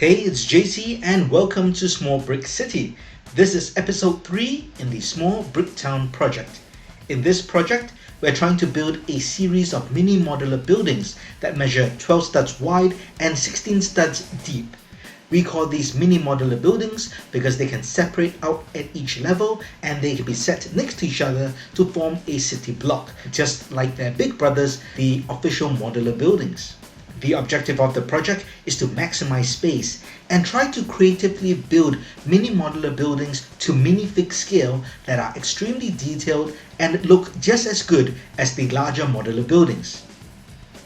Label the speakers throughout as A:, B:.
A: Hey, it's JC and welcome to Small Brick City. This is episode 3 in the Small Brick Town project. In this project, we're trying to build a series of mini-modular buildings that measure 12 studs wide and 16 studs deep. We call these mini-modular buildings because they can separate out at each level and they can be set next to each other to form a city block, just like their big brothers, the official modular buildings. The objective of the project is to maximize space and try to creatively build mini-modular buildings to MiniFig-scale that are extremely detailed and look just as good as the larger modular buildings.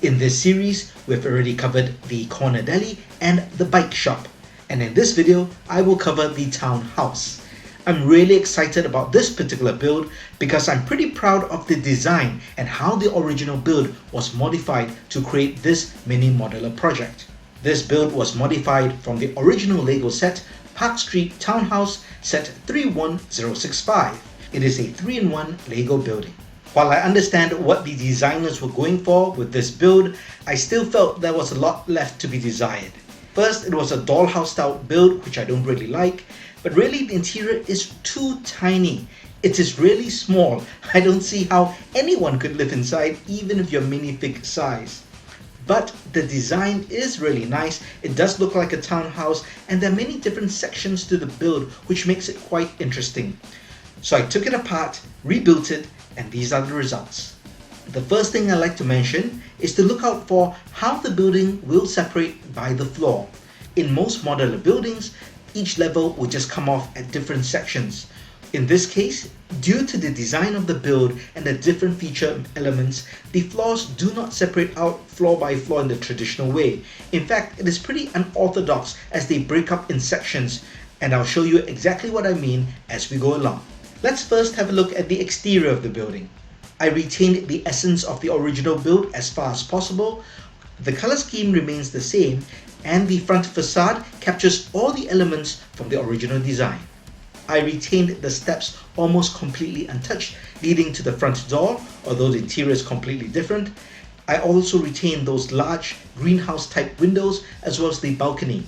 A: In this series, we've already covered the corner deli and the bike shop, and in this video, I will cover the townhouse. I'm really excited about this particular build because I'm pretty proud of the design and how the original build was modified to create this mini-modular project. This build was modified from the original LEGO set Parkstreet Townhouse set 31065. It is a 3-in-1 LEGO building. While I understand what the designers were going for with this build, I still felt there was a lot left to be desired. First, it was a dollhouse style build, which I don't really like, but really the interior is too tiny. It is really small. I don't see how anyone could live inside even if you're minifig size. But the design is really nice. It does look like a townhouse and there are many different sections to the build which makes it quite interesting. So I took it apart, rebuilt it, and these are the results. The first thing I like to mention is to look out for how the building will separate by the floor. In most modular buildings, each level will just come off at different sections. In this case, due to the design of the build and the different feature elements, the floors do not separate out floor by floor in the traditional way. In fact, it is pretty unorthodox as they break up in sections, and I'll show you exactly what I mean as we go along. Let's first have a look at the exterior of the building. I retained the essence of the original build as far as possible. The color scheme remains the same, and the front facade captures all the elements from the original design. I retained the steps almost completely untouched, leading to the front door, although the interior is completely different. I also retained those large greenhouse type windows as well as the balcony.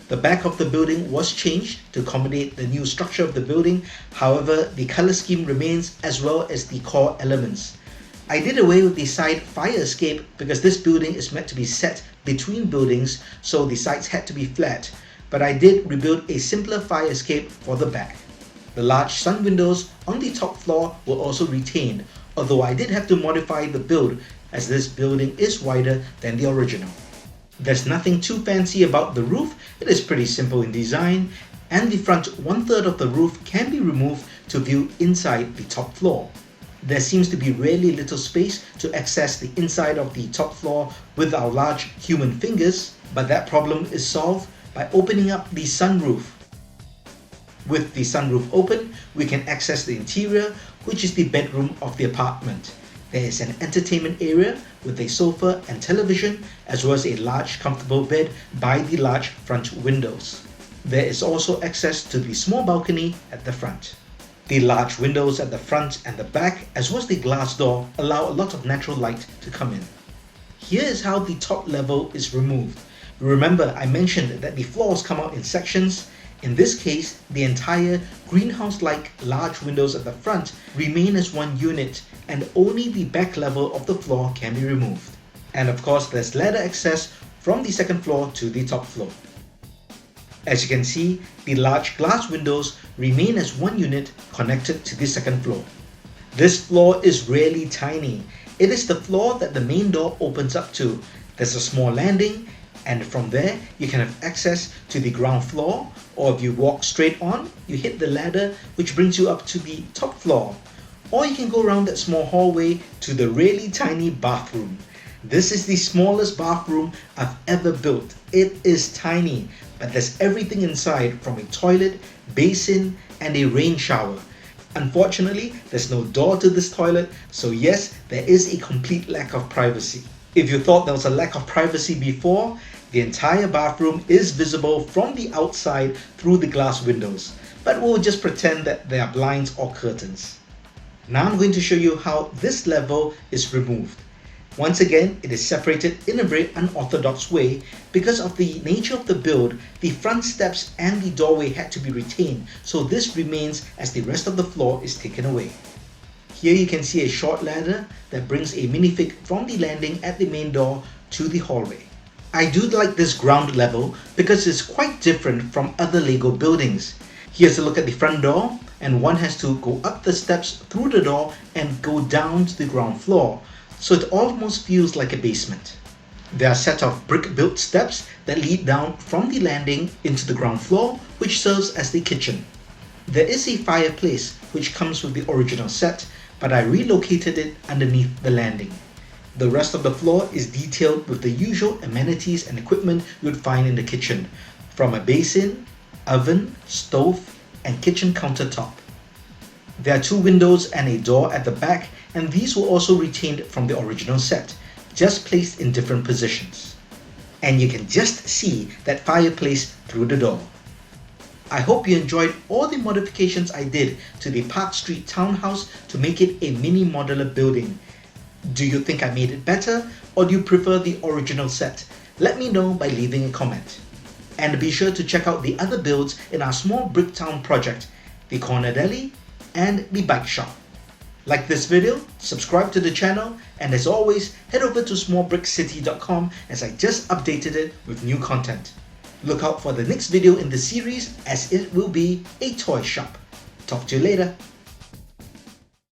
A: The back of the building was changed to accommodate the new structure of the building. However, the color scheme remains as well as the core elements. I did away with the side fire escape because this building is meant to be set between buildings, so the sides had to be flat, but I did rebuild a simpler fire escape for the back. The large sun windows on the top floor were also retained, although I did have to modify the build as this building is wider than the original. There's nothing too fancy about the roof. It is pretty simple in design, and the front 1/3 of the roof can be removed to view inside the top floor. There seems to be really little space to access the inside of the top floor with our large human fingers, but that problem is solved by opening up the sunroof. With the sunroof open, we can access the interior, which is the bedroom of the apartment. There is an entertainment area with a sofa and television, as well as a large comfortable bed by the large front windows. There is also access to the small balcony at the front. The large windows at the front and the back, as well as the glass door, allow a lot of natural light to come in. Here is how the top level is removed. Remember, I mentioned that the floors come out in sections. In this case, the entire greenhouse-like large windows at the front remain as one unit, and only the back level of the floor can be removed. And of course, there's ladder access from the second floor to the top floor. As you can see, the large glass windows remain as one unit connected to the second floor. This floor is really tiny. It is the floor that the main door opens up to. There's a small landing, and from there you can have access to the ground floor, or if you walk straight on, you hit the ladder which brings you up to the top floor. Or you can go around that small hallway to the really tiny bathroom. This is the smallest bathroom I've ever built. It is tiny, but there's everything inside from a toilet, basin, and a rain shower. Unfortunately, there's no door to this toilet, so yes, there is a complete lack of privacy. If you thought there was a lack of privacy before, the entire bathroom is visible from the outside through the glass windows, but we'll just pretend that there are blinds or curtains. Now I'm going to show you how this level is removed. Once again, it is separated in a very unorthodox way. Because of the nature of the build, the front steps and the doorway had to be retained, so this remains as the rest of the floor is taken away. Here you can see a short ladder that brings a minifig from the landing at the main door to the hallway. I do like this ground level because it's quite different from other LEGO buildings. Here's a look at the front door, and one has to go up the steps through the door and go down to the ground floor, so it almost feels like a basement. There are a set of brick-built steps that lead down from the landing into the ground floor, which serves as the kitchen. There is a fireplace which comes with the original set, but I relocated it underneath the landing. The rest of the floor is detailed with the usual amenities and equipment you would find in the kitchen, from a basin, oven, stove, and kitchen countertop. There are 2 windows and a door at the back, and these were also retained from the original set, just placed in different positions. And you can just see that fireplace through the door. I hope you enjoyed all the modifications I did to the Parkstreet Townhouse to make it a mini-modular building. Do you think I made it better, or do you prefer the original set? Let me know by leaving a comment. And be sure to check out the other builds in our small brick town project, the corner deli and the bike shop. Like this video, subscribe to the channel, and as always, head over to smallbrickcity.com as I just updated it with new content. Look out for the next video in the series, as it will be a toy shop. Talk to you later.